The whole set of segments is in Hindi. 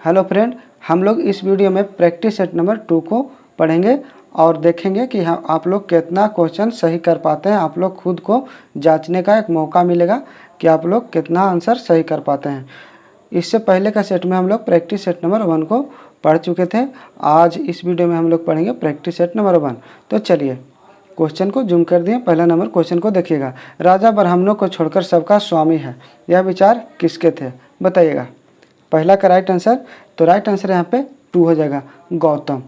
हेलो फ्रेंड, हम लोग इस वीडियो में प्रैक्टिस सेट नंबर 2 को पढ़ेंगे और देखेंगे कि आप लोग कितना क्वेश्चन सही कर पाते हैं। आप लोग खुद को जांचने का एक मौका मिलेगा कि आप लोग कितना आंसर सही कर पाते हैं। इससे पहले का सेट में हम लोग प्रैक्टिस सेट नंबर 1 को पढ़ चुके थे। आज इस वीडियो में हम लोग पढ़ेंगे प्रैक्टिस सेट नंबर 1। तो चलिए क्वेश्चन को जूम कर दिए। पहला नंबर क्वेश्चन को देखिएगा। राजा ब्राह्मणों को छोड़कर सबका स्वामी है, यह विचार किसके थे? बताइएगा। पहला का राइट आंसर, तो राइट आंसर यहाँ पे 2 हो जाएगा, गौतम।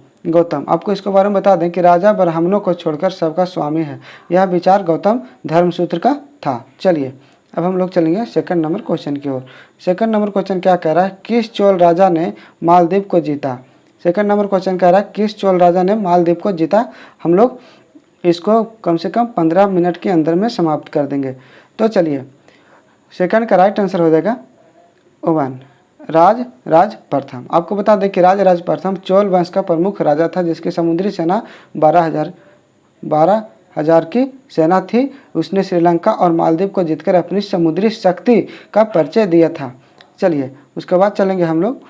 आपको इसके बारे में बता दें कि राजा ब्राह्मणों को छोड़कर सबका स्वामी है, यह विचार गौतम धर्मसूत्र का था। चलिए अब हम लोग चलेंगे सेकंड नंबर क्वेश्चन की ओर। सेकंड नंबर क्वेश्चन क्या कह रहा है? किस चोल राजा ने मालदीव को जीता? सेकंड नंबर क्वेश्चन कह रहा है किस चोल राजा ने मालदीव को जीता? हम लोग इसको कम से कम 15 मिनट के अंदर में समाप्त कर देंगे। तो चलिए सेकंड का राइट आंसर हो जाएगा 1, राज प्रथम। आपको बता दें कि राज प्रथम चोल वंश का प्रमुख राजा था, जिसकी समुद्री सेना 12,000 की सेना थी। उसने श्रीलंका और मालदीव को जीतकर अपनी समुद्री शक्ति का परिचय दिया था। चलिए उसके बाद चलेंगे हम लोग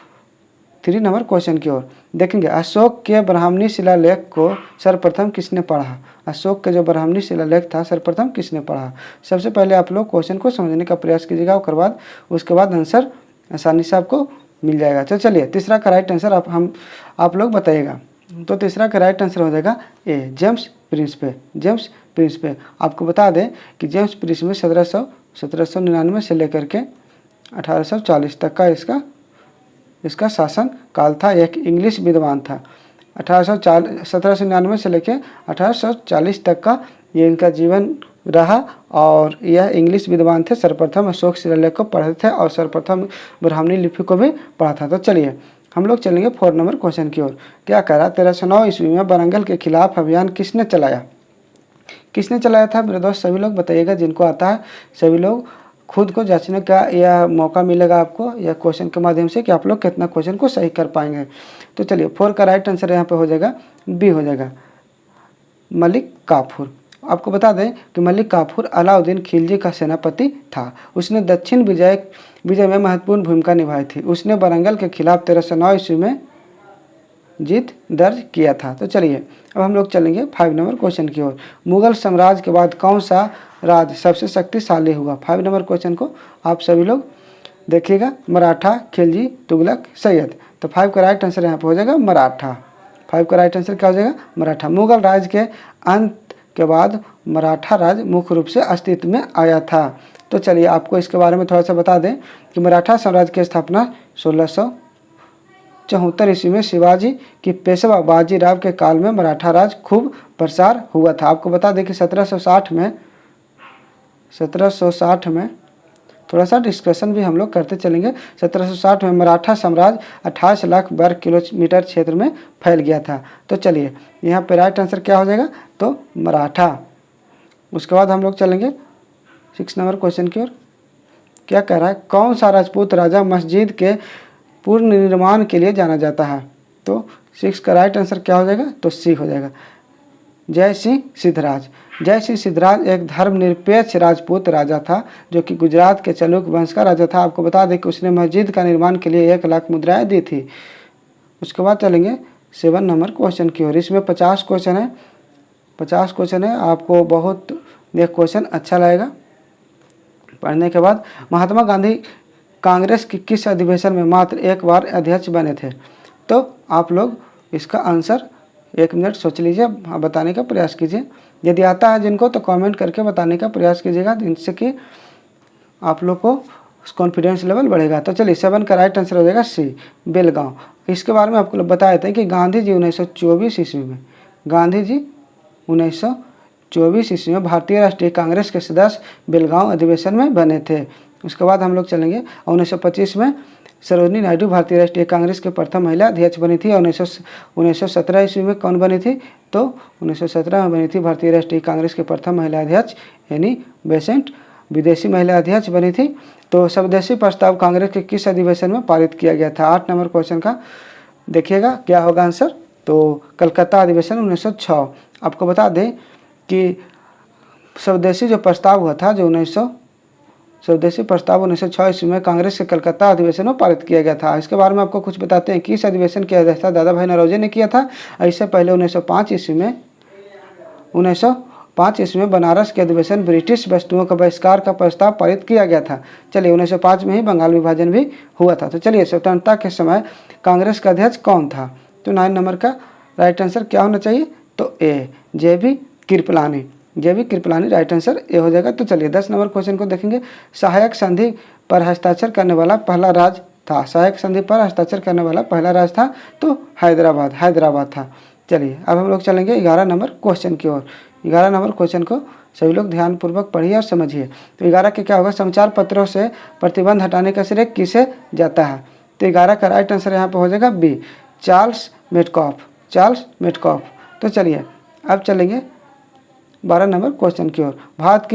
3 नंबर क्वेश्चन की ओर। देखेंगे अशोक के ब्राह्मणी शिलालेख को सर्वप्रथम किसने पढ़ा? अशोक के जो ब्राह्मणी शिलालेख था सर्वप्रथम किसने पढ़ा? सबसे पहले आप लोग क्वेश्चन को समझने का प्रयास कीजिएगा, उसके बाद आंसर आसानी से आपको मिल जाएगा। तो चलिए तीसरा का राइट आंसर आप लोग बताइएगा। तो तीसरा का राइट आंसर हो जाएगा ए, जेम्स प्रिंसपे। आपको बता दें कि जेम्स प्रिंसपे 1799 से लेकर के 1840 तक का इसका शासन काल था। एक इंग्लिश विद्वान था। 1799 से लेकर 1840 तक का ये इनका जीवन रहा और यह इंग्लिश विद्वान थे। सर्वप्रथम अशोक शिलालेख को पढ़े थे और सर्वप्रथम ब्राह्मणी लिपि को भी पढ़ा था। तो चलिए हम लोग चलेंगे 4 नंबर क्वेश्चन की ओर। क्या कह रहा? 1309 ईस्वी में वारंगल के खिलाफ अभियान किसने चलाया? किसने चलाया था मेरे दोस्त? सभी लोग बताइएगा, जिनको आता है सभी लोग खुद को जांचने का यह मौका मिलेगा आपको यह क्वेश्चन के माध्यम से कि आप लोग कितना क्वेश्चन को सही कर पाएंगे। तो चलिए 4 का राइट आंसर यहाँ पे हो जाएगा बी हो जाएगा, मलिक काफूर। आपको बता दें कि मलिक काफूर अलाउद्दीन खिलजी का सेनापति था। उसने दक्षिण विजय में महत्वपूर्ण भूमिका निभाई थी। उसने वारंगल के खिलाफ 1309 ईस्वी में जीत दर्ज किया था। तो चलिए अब हम लोग चलेंगे 5 नंबर क्वेश्चन की ओर। मुगल साम्राज्य के बाद कौन सा राज्य सबसे शक्तिशाली हुआ? 5 नंबर क्वेश्चन को आप सभी लोग देखिएगा। मराठा, खिलजी, तुगलक, सैयद। तो 5 का राइट आंसर यहाँ पर हो जाएगा मराठा। 5 का राइट आंसर क्या हो जाएगा? मराठा। मुगल राज के अंत के बाद मराठा राज्य मुख्य रूप से अस्तित्व में आया था। तो चलिए आपको इसके बारे में थोड़ा सा बता दें कि मराठा साम्राज्य की स्थापना 1674 ईस्वी में शिवाजी की पेशवा बाजीराव के काल में मराठा राज खूब प्रसार हुआ था। आपको बता दें कि 1760 में थोड़ा सा डिस्कशन भी हम लोग करते चलेंगे। 1760 में मराठा साम्राज्य 28 लाख वर्ग किलोमीटर क्षेत्र में फैल गया था। तो चलिए यहाँ पे राइट आंसर क्या हो जाएगा? तो मराठा। उसके बाद हम लोग चलेंगे 6 नंबर क्वेश्चन की ओर। क्या कह रहा है? कौन सा राजपूत राजा मस्जिद के पुनर्निर्माण के लिए जाना जाता है? तो 6 का राइट आंसर क्या हो जाएगा? तो सी हो जाएगा, जय सिंह सिद्धराज। जय सिंह सिद्धराज एक धर्मनिरपेक्ष राजपूत राजा था जो कि गुजरात के चलुक वंश का राजा था। आपको बता दें कि उसने मस्जिद का निर्माण के लिए 1 लाख मुद्राएं दी थी। उसके बाद चलेंगे 7 नंबर क्वेश्चन की ओर। इसमें 50 क्वेश्चन है। आपको बहुत यह क्वेश्चन अच्छा लगेगा पढ़ने के बाद। महात्मा गांधी कांग्रेस के किस अधिवेशन में मात्र एक बार अध्यक्ष बने थे? तो आप लोग इसका आंसर 1 मिनट सोच लीजिए, बताने का प्रयास कीजिए। यदि आता है जिनको तो कमेंट करके बताने का प्रयास कीजिएगा, जिनसे कि आप लोग को कॉन्फिडेंस लेवल बढ़ेगा। तो चलिए 7 का राइट आंसर हो जाएगा सी, बेलगांव। इसके बारे में आपको बताए थे कि गांधी जी 1924 ईस्वी में भारतीय राष्ट्रीय कांग्रेस के सदस्य बेलगांव अधिवेशन में बने थे। उसके बाद हम लोग चलेंगे 1925 में सरोजिनी नायडू भारतीय राष्ट्रीय कांग्रेस के प्रथम महिला अध्यक्ष बनी थी। 1917 ईस्वी में कौन बनी थी? तो 1917 में बनी थी भारतीय राष्ट्रीय कांग्रेस के प्रथम महिला अध्यक्ष एनी बेसेंट विदेशी महिला अध्यक्ष बनी थी। तो स्वदेशी प्रस्ताव कांग्रेस के किस अधिवेशन में पारित किया गया था? 8 नंबर क्वेश्चन का देखिएगा क्या होगा आंसर। तो कलकत्ता अधिवेशन 1906। आपको बता दें कि स्वदेशी जो प्रस्ताव हुआ था जो स्वदेशी प्रस्ताव 1906 ईस्वी में कांग्रेस के कलकत्ता अधिवेशन में पारित किया गया था। इसके बारे में आपको कुछ बताते हैं। किस अधिवेशन की अध्यक्षता दादा भाई नौरोजी ने किया था? इससे पहले 1905 ईस्वी में बनारस के अधिवेशन ब्रिटिश वस्तुओं के बहिष्कार का प्रस्ताव पारित किया गया था। चलिए 1905 में ही बंगाल विभाजन भी हुआ था। तो चलिए स्वतंत्रता के समय कांग्रेस का अध्यक्ष कौन था? तो 9 नंबर का राइट आंसर क्या होना चाहिए? तो ए, JB Kripalani. JB Kripalani right answer A हो जाएगा। तो चलिए 10 नंबर क्वेश्चन को देखेंगे। सहायक संधि पर हस्ताक्षर करने वाला पहला राज्य था। सहायक संधि पर हस्ताक्षर करने वाला पहला राज्य था तो हैदराबाद था। चलिए अब हम लोग चलेंगे 11 नंबर क्वेश्चन की ओर। 11 नंबर क्वेश्चन को सभी लोग ध्यानपूर्वक पढ़िए और समझिए। तो 11 के क्या होगा? समाचार पत्रों से प्रतिबंध हटाने का श्रेय किसे जाता है? तो 11 का राइट आंसर यहाँ पे हो जाएगा बी, चार्ल्स मेटकॉफ। तो चलिए अब चलेंगे 12 नंबर क्वेश्चन की ओर। भारत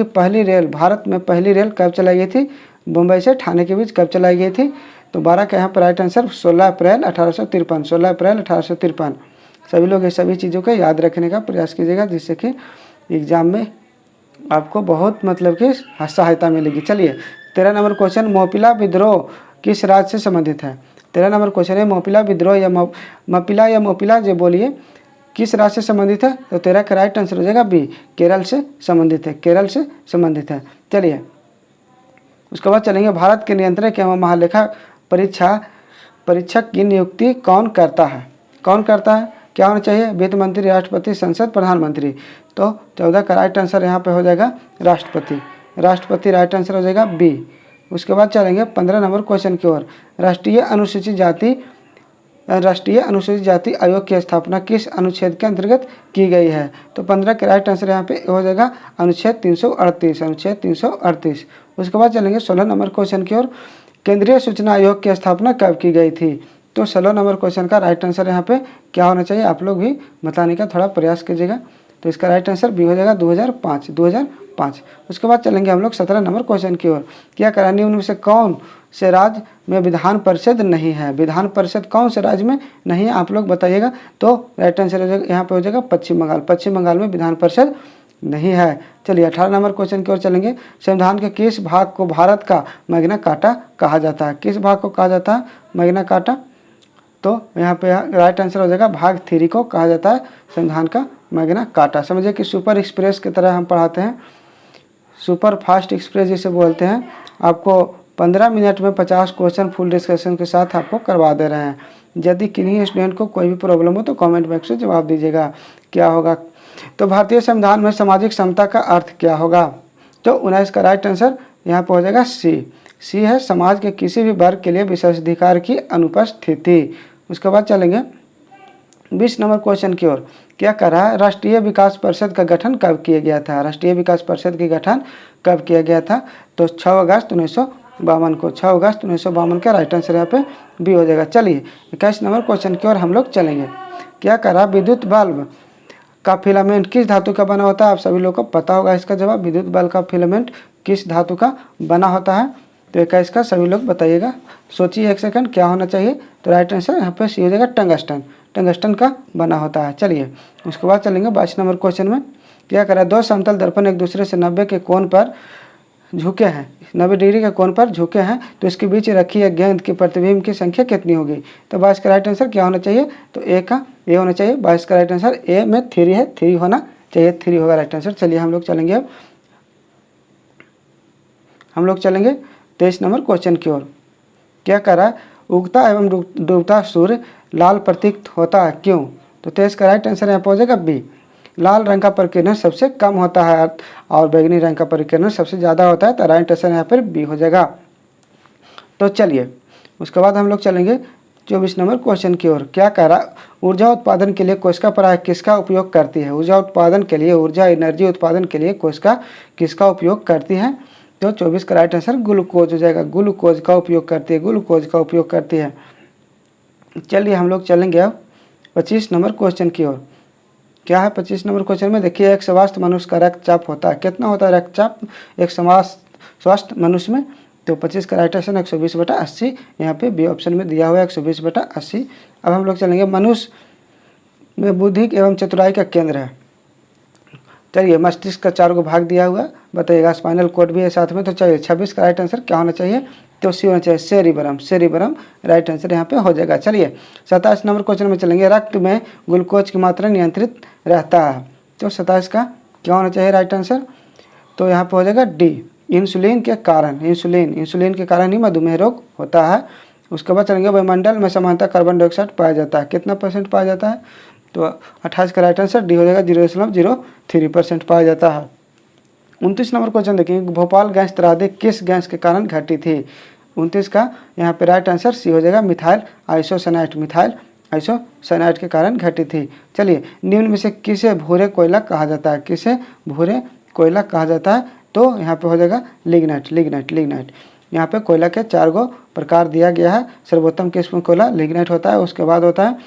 में पहली रेल कब चलाई गई थी? मुंबई से ठाणे के बीच कब चलाई गई थी? तो 12 का यहाँ पर राइट आंसर 16 अप्रैल 1853। सभी लोग ये सभी चीज़ों को याद रखने का प्रयास कीजिएगा, जिससे कि एग्जाम में आपको बहुत मतलब कि सहायता मिलेगी। चलिए 13 नंबर क्वेश्चन, मोपिला विद्रोह किस राज्य से संबंधित है? 13 नंबर क्वेश्चन है मोपिला विद्रोह या मोपिला जो बोलिए किस राज्य से संबंधित है? तो 13 का राइट आंसर हो जाएगा बी, केरल से संबंधित है। चलिए उसके बाद चलेंगे भारत के नियंत्रक एवं महालेखा परीक्षक की नियुक्ति कौन करता है? क्या होना चाहिए? वित्त मंत्री, राष्ट्रपति, संसद, प्रधानमंत्री। तो 14 का राइट आंसर यहाँ पे हो जाएगा राष्ट्रपति राइट आंसर हो जाएगा बी। उसके बाद चलेंगे 15 नंबर क्वेश्चन की ओर। राष्ट्रीय अनुसूचित जाति आयोग की स्थापना किस अनुच्छेद के अंतर्गत की गई है? तो 15 के राइट आंसर यहाँ पे हो जाएगा अनुच्छेद 338। उसके बाद चलेंगे 16 नंबर क्वेश्चन की ओर। केंद्रीय सूचना आयोग की स्थापना कब की गई थी? तो 16 नंबर क्वेश्चन का राइट आंसर यहाँ पे क्या होना चाहिए? आप लोग भी बताने का थोड़ा प्रयास कीजिएगा। तो इसका राइट आंसर बी हो जाएगा 2005। उसके बाद चलेंगे हम लोग 17 नंबर क्वेश्चन की ओर। क्या करा निम्न में से कौन से राज्य में विधान परिषद नहीं है? विधान परिषद कौन से राज्य में नहीं है आप लोग बताइएगा। तो राइट आंसर हो जाएगा यहाँ पे हो जाएगा पश्चिम बंगाल में विधान परिषद नहीं है। चलिए 18 नंबर क्वेश्चन की ओर चलेंगे। संविधान के किस भाग को भारत का मैग्ना कार्टा कहा जाता है? किस भाग को कहा जाता है मैग्ना कार्टा? तो यहाँ पे राइट आंसर हो जाएगा भाग 3 को कहा जाता है संविधान का मैग्ना कार्टा। समझिए कि सुपर एक्सप्रेस की तरह हम पढ़ाते हैं, सुपर फास्ट एक्सप्रेस जिसे बोलते हैं। आपको 15 मिनट में 50 क्वेश्चन फुल डिस्कशन के साथ आपको करवा दे रहे हैं। यदि किन्हीं स्टूडेंट को कोई भी प्रॉब्लम हो तो कमेंट बॉक्स में जवाब दीजिएगा क्या होगा। तो भारतीय संविधान में सामाजिक समता का अर्थ क्या होगा? तो 19 का राइट आंसर यहाँ पर हो जाएगा सी है समाज के किसी भी वर्ग के लिए विशेषाधिकार की अनुपस्थिति। उसके बाद चलेंगे 20 नंबर क्वेश्चन की ओर। क्या कर रहा है? राष्ट्रीय विकास परिषद का गठन कब किया गया था? राष्ट्रीय विकास परिषद की गठन कब किया गया था? तो 6 अगस्त 1952 का राइट आंसर यहाँ पे बी हो जाएगा। चलिए 21 नंबर क्वेश्चन की ओर हम लोग चलेंगे। क्या कर रहा? विद्युत बल्ब का फिलामेंट किस धातु का बना होता है? आप सभी लोग को पता होगा इसका जवाब। विद्युत बल्ब का फिलामेंट किस धातु का बना होता है? तो 21 का सभी लोग बताइएगा। सोचिए एक सेकंड क्या होना चाहिए। तो राइट आंसर यहाँ पे सी हो जाएगा टंगस्टन का बना होता है। चलिए उसके बाद चलेंगे 22 नंबर क्वेश्चन में। क्या करा? 2 समतल दर्पण एक दूसरे से 90 के कोण पर झुके हैं, 90 डिग्री के कोण पर झुके हैं, तो इसके बीच रखी एक गेंद की प्रतिबिंब की संख्या कितनी होगी? तो 22 का राइट आंसर क्या होना चाहिए? तो ए होना चाहिए। 22 का राइट आंसर ए में 3 है, 3 होना चाहिए, 3 होगा राइट आंसर। चलिए हम लोग चलेंगे 23 नंबर क्वेश्चन की ओर। क्या कर रहा है? उगता एवं डूबता सूर्य लाल प्रतीत होता है, क्यों? तो 23 का राइट आंसर यहाँ पर हो जाएगा बी। लाल रंग का परिकिरण सबसे कम होता है और बैगनी रंग का परिकिरण सबसे ज़्यादा होता है, तो राइट आंसर यहाँ पर बी हो जाएगा। तो चलिए उसके बाद हम लोग चलेंगे 24 नंबर क्वेश्चन की ओर। क्या कह रहा? ऊर्जा उत्पादन के लिए कोशिका पराग किसका उपयोग करती है? ऊर्जा एनर्जी उत्पादन के लिए कोशिका किसका उपयोग करती है? तो 24 का राइट आंसर ग्लूकोज हो जाएगा। ग्लूकोज का उपयोग करती है। चलिए हम लोग चलेंगे अब 25 नंबर क्वेश्चन की ओर। क्या है 25 नंबर क्वेश्चन में? देखिए एक स्वस्थ मनुष्य का रक्तचाप होता है, कितना होता है रक्तचाप एक स्वस्थ मनुष्य में? तो 25 का राइट आंसर 120/80 यहाँ पे बी ऑप्शन में दिया हुआ है 120/80। अब हम लोग चलेंगे मनुष्य में बुद्धि एवं चतुराई का केंद्र है। चलिए मस्तिष्क का 4 को भाग दिया हुआ बताइएगा, स्पाइनल कॉर्ड भी है साथ में। तो चलिए 26 का राइट आंसर क्या होना चाहिए, तो सी होना चाहिए, सेरिबरम। सेरिबरम राइट आंसर यहाँ पे हो जाएगा। चलिए 27 नंबर क्वेश्चन में चलेंगे। रक्त में ग्लूकोज की मात्रा नियंत्रित रहता है, तो 27 का क्या होना चाहिए राइट आंसर, तो यहाँ पे हो जाएगा डी, इंसुलिन के कारण। इंसुलिन के कारण ही मधुमेह रोग होता है। उसके बाद चलेंगे वायुमंडल में सामान्यतः कार्बन डाइऑक्साइड पाया जाता है, कितना % पाया जाता है, तो 28 का राइट आंसर डी हो जाएगा, 0.03% पाया जाता है। 29 नंबर क्वेश्चन देखेंगे, भोपाल गैस त्रासदी किस गैस के कारण घटी थी। 29 का यहाँ पे राइट आंसर सी हो जाएगा, मिथाइल आइसोसाइनेट। मिथाइल आइसोसाइनेट के कारण घटी थी। चलिए निम्न में से किसे भूरे कोयला कहा जाता है, किसे भूरे कोयला कहा जाता है, तो यहाँ पे हो जाएगा लिग्नाइट। लिग्नाइट यहाँ पे कोयला के 4 गो प्रकार दिया गया है। सर्वोत्तम किस्म कोयला लिग्नाइट होता है। उसके बाद होता है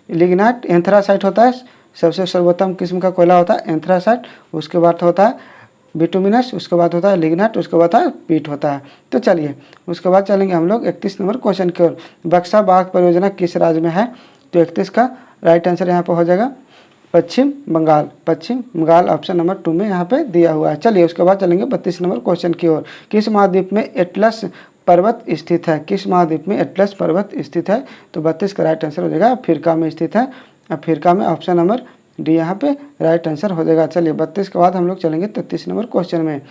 लिग्नाइट, एंथ्रासाइट होता है, सबसे सर्वोत्तम किस्म का कोयला होता है एंथ्रासाइट। उसके बाद होता है बिटुमिनस, उसके बाद होता है लिग्नाइट, उसके बाद होता है पीट होता है। तो चलिए उसके बाद चलेंगे हम लोग 31 नंबर क्वेश्चन की ओर। बक्सा बाग परियोजना किस राज्य में है, तो 31 का राइट आंसर यहाँ पर हो जाएगा पश्चिम बंगाल। पश्चिम बंगाल ऑप्शन नंबर 2 में यहाँ पे दिया हुआ है। चलिए उसके बाद चलेंगे 32 नंबर क्वेश्चन की ओर। किस महाद्वीप में एटलस पर्वत स्थित है, किस महाद्वीप में एटलस पर्वत स्थित है, तो 32 का राइट आंसर हो जाएगा अफ्रीका में स्थित है। अफ्रीका में ऑप्शन नंबर डी यहाँ पे राइट आंसर हो जाएगा। चलिए 32 के बाद हम लोग चलेंगे 33 नंबर क्वेश्चन में।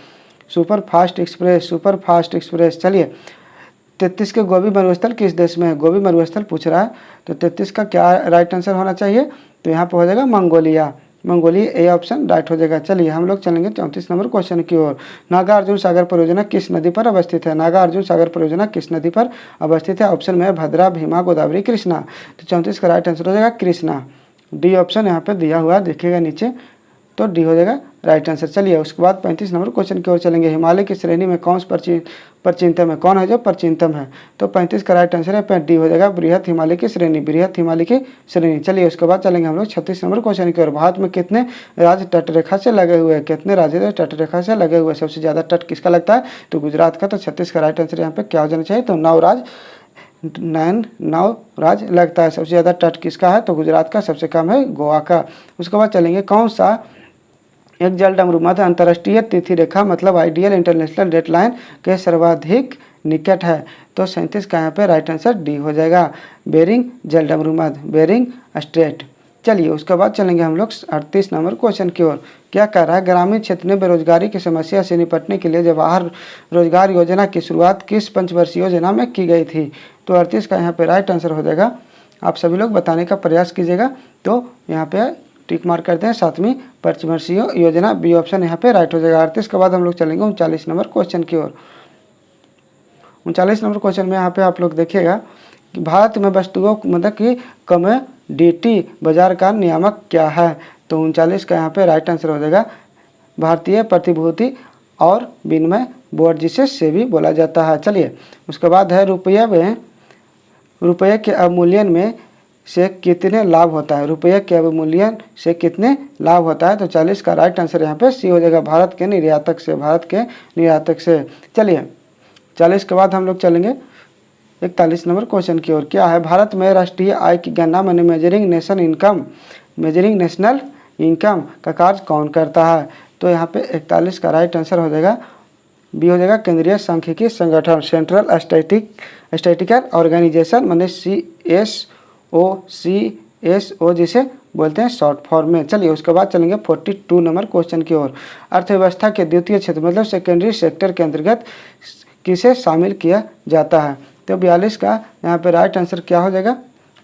Super fast express. चलिए 33 के गोबी मरुस्थल किस देश में है, गोबी मरुस्थल पूछ रहा है, तो 33 का क्या राइट आंसर होना चाहिए, तो यहाँ पे हो जाएगा मंगोलिया। ए ऑप्शन राइट हो जाएगा। चलिए हम लोग चलेंगे 34 नंबर क्वेश्चन की ओर। नागार्जुन सागर परियोजना किस नदी पर अवस्थित है, नागार्जुन सागर परियोजना किस नदी पर अवस्थित है, ऑप्शन में है भद्रा, भीमा, गोदावरी, कृष्णा। तो 34 का राइट आंसर हो जाएगा कृष्णा। डी ऑप्शन यहाँ पे दिया हुआ है, देखिएगा नीचे, तो डी हो जाएगा राइट आंसर। चलिए उसके बाद 35 नंबर क्वेश्चन की ओर चलेंगे। हिमालय की श्रेणी में कौन परचिनतम है, कौन है जो परचिनतम है, तो 35 का राइट आंसर है डी हो जाएगा बृहत हिमालय की श्रेणी, बृहत हिमालय की श्रेणी। चलिए उसके बाद चलेंगे हम लोग 36 नंबर क्वेश्चन की ओर। भारत में कितने राज्य तटरेखा से लगे हुए हैं, कितने राज्य तटरेखा से लगे हुए हैं, सबसे ज़्यादा तट किसका लगता है, तो गुजरात का। तो 36 का राइट आंसर यहाँ पे क्या हो जाना चाहिए, तो 9 राज्य लगता है। सबसे ज़्यादा तट किसका है, तो गुजरात का, सबसे कम है गोवा का। उसके बाद चलेंगे कौन सा एक जल डमरू मध्य अंतर्राष्ट्रीय तिथि रेखा मतलब आइडियल इंटरनेशनल डेडलाइन के सर्वाधिक निकट है, तो 37 का यहाँ पे राइट आंसर डी हो जाएगा, बेरिंग जल डमरू मध्य, बेरिंग स्ट्रेट। चलिए उसके बाद चलेंगे हम लोग 38 नंबर क्वेश्चन की ओर। क्या कह रहा है, ग्रामीण क्षेत्र में बेरोजगारी की समस्या से निपटने के लिए जवाहर रोजगार योजना की शुरुआत किस पंचवर्षीय योजना में की गई थी, तो 38 का यहाँ पे राइट आंसर हो जाएगा। आप सभी लोग बताने का प्रयास कीजिएगा, तो यहाँ पे टिक मार्क करते हैं, 7वीं पंचवर्षीय योजना, बी ऑप्शन यहाँ पे राइट हो जाएगा। 38 के बाद हम लोग चलेंगे 39 नंबर क्वेश्चन की ओर। 39 नंबर क्वेश्चन में यहाँ पे आप लोग देखिएगा कि भारत में वस्तुओं मतलब कि कमोडिटी बाजार का नियामक क्या है, तो 39 का यहाँ पे राइट आंसर हो जाएगा भारतीय प्रतिभूति और विनिमय बोर्ड, जिसे सेबी बोला जाता है। चलिए उसके बाद है रुपये के अवमूल्यन में से कितने लाभ होता है, रुपये के अवमूल्यन से कितने लाभ होता है, तो 40 का राइट आंसर यहाँ पे सी हो जाएगा, भारत के निर्यातक से। चलिए 40 के बाद हम लोग चलेंगे 41 नंबर क्वेश्चन की ओर। क्या है, भारत में राष्ट्रीय आय की गणना माने मेजरिंग नेशनल इनकम का कार्य कौन करता है, तो यहाँ पे 41 का राइट आंसर हो जाएगा, बी हो जाएगा केंद्रीय सांख्यिकी संगठन, सेंट्रल स्टैटिस्टिकल ऑर्गेनाइजेशन माने CSO जिसे बोलते हैं शॉर्ट फॉर्म में। चलिए उसके बाद चलेंगे 42 नंबर क्वेश्चन की ओर। अर्थव्यवस्था के द्वितीय क्षेत्र मतलब सेकेंडरी सेक्टर के अंतर्गत किसे शामिल किया जाता है, तो 42 का यहाँ पे राइट आंसर क्या हो जाएगा,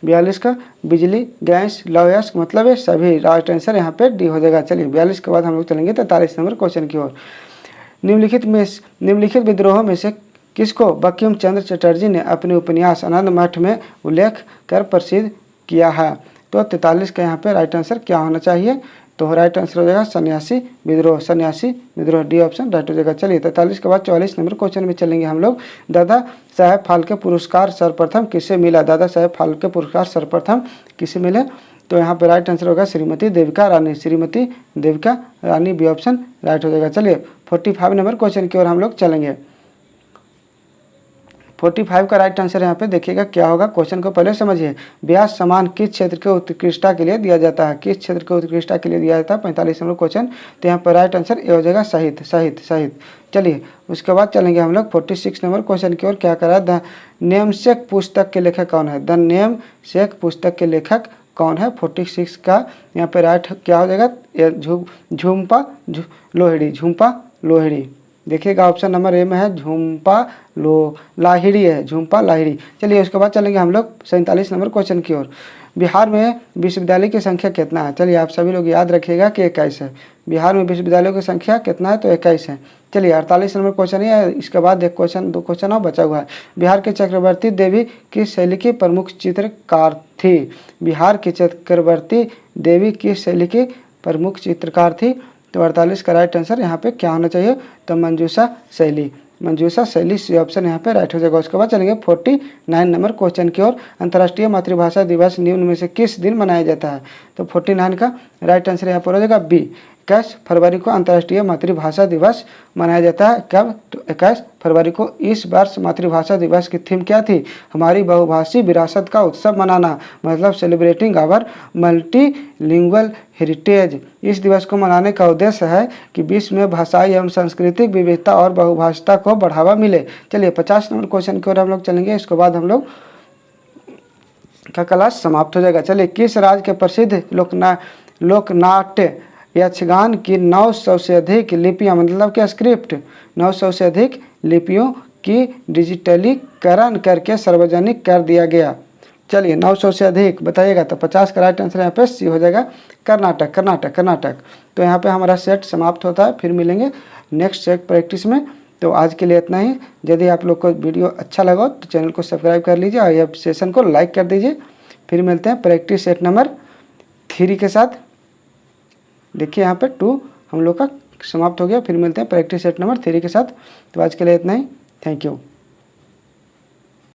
42 का बिजली, गैस, लॉयर्स मतलब ये सभी, राइट आंसर यहाँ पे डी हो जाएगा। चलिए 42 के बाद हम लोग चलेंगे 43 नंबर क्वेश्चन की ओर। निम्नलिखित विद्रोहों में से किसको बंकिम चंद्र चटर्जी ने अपने उपन्यास आनंद मठ में उल्लेख कर प्रसिद्ध किया है, तो 43 का यहाँ पे राइट आंसर क्या होना चाहिए, तो राइट आंसर हो जाएगा सन्यासी विद्रोह, डी ऑप्शन राइट हो जाएगा। चलिए 43 के बाद 44 नंबर क्वेश्चन में चलेंगे हम लोग। दादा साहेब फाल्के पुरस्कार सर्वप्रथम किसे मिला, दादा साहेब फाल्के पुरस्कार सर्वप्रथम किसे मिले, तो यहाँ पे राइट आंसर होगा Shrimati Devika Rani, B option right हो जाएगा। चलिए 45 नंबर क्वेश्चन की ओर हम लोग चलेंगे। 45 का राइट आंसर यहाँ पे देखिएगा क्या होगा। क्वेश्चन को पहले समझिए। ब्याज समान किस क्षेत्र के उत्कृष्टता के लिए दिया जाता है? किस क्षेत्र के उत्कृष्टता के लिए दिया जाता है? 45 नंबर क्वेश्चन। तो यहाँ पर राइट आंसर ये हो जाएगा साहित्य, साहित्य, साहित्य। चलिए उसके बाद चलेंगे हम लोग 46 नंबर क्वेश्चन की ओर। क्या करा? द नेमसेक पुस्तक के लेखक कौन है? द नेमसेक पुस्तक के लेखक कौन है? 46 का यहाँ पे राइट क्या हो जाएगा? झुम्पा लोहिड़ी, झुम्पा लोहिड़ी। देखिएगा ऑप्शन नंबर ए में है झुम्पा लाहिड़ी है, झुम्पा लाहिड़ी। चलिए उसके बाद चलेंगे हम लोग 47 नंबर क्वेश्चन की ओर। बिहार में विश्वविद्यालय की संख्या कितना है? चलिए आप सभी लोग याद रखिएगा कि 21 है। बिहार में विश्वविद्यालयों की संख्या कितना है? तो 21 है। चलिए 48 नंबर क्वेश्चन है। इसके बाद एक क्वेश्चन, दो क्वेश्चन और बचा हुआ है। बिहार के चक्रवर्ती देवी किस शैली की प्रमुख चित्रकार थी? बिहार की चक्रवर्ती देवी किस शैली की प्रमुख चित्रकार थी? तो 48 का राइट आंसर यहाँ पे क्या होना चाहिए? तो मंजूषा शैली, मंजूषा शैली सी ऑप्शन यहाँ पे राइट हो जाएगा। उसके बाद चलेंगे 49 नंबर क्वेश्चन की ओर। अंतर्राष्ट्रीय मातृभाषा दिवस निम्न में से किस दिन मनाया जाता है? तो 49 का राइट आंसर यहाँ पर हो जाएगा बी। 21 फरवरी को अंतर्राष्ट्रीय मातृभाषा दिवस मनाया जाता है। कब? तो 21 फरवरी को। इस वर्ष मातृभाषा दिवस की थीम क्या थी? हमारी बहुभाषी विरासत का उत्सव मनाना, मतलब सेलिब्रेटिंग आवर मल्टीलिंगुअल हेरिटेज। इस दिवस को मनाने का उद्देश्य है कि विश्व में भाषाई एवं सांस्कृतिक विविधता और बहुभाषिता को बढ़ावा मिले। चलिए 50 नंबर क्वेश्चन की ओर हम लोग चलेंगे। इसके बाद हम लोग का क्लास समाप्त हो जाएगा। चलिए किस राज्य के प्रसिद्ध लोकनाट्य यक्षगान की 900 से अधिक लिपियां, मतलब क्या स्क्रिप्ट, 900 से अधिक लिपियों की डिजिटलीकरण करके सार्वजनिक कर दिया गया? चलिए 900 से अधिक बताइएगा। तो 50 का राइट आंसर यहाँ पे सी हो जाएगा, कर्नाटक, कर्नाटक, कर्नाटक। तो यहाँ पे हमारा सेट समाप्त होता है। फिर मिलेंगे नेक्स्ट सेट प्रैक्टिस में। तो आज के लिए इतना ही। यदि आप लोग को वीडियो अच्छा लगा तो चैनल को सब्सक्राइब कर लीजिए और यह सेशन को लाइक कर दीजिए। फिर मिलते हैं प्रैक्टिस सेट नंबर 3 के साथ। देखिए यहाँ पे 2 हम लोग का समाप्त हो गया। फिर मिलते हैं प्रैक्टिस सेट नंबर 3 के साथ। तो आज के लिए इतना ही। Thank you.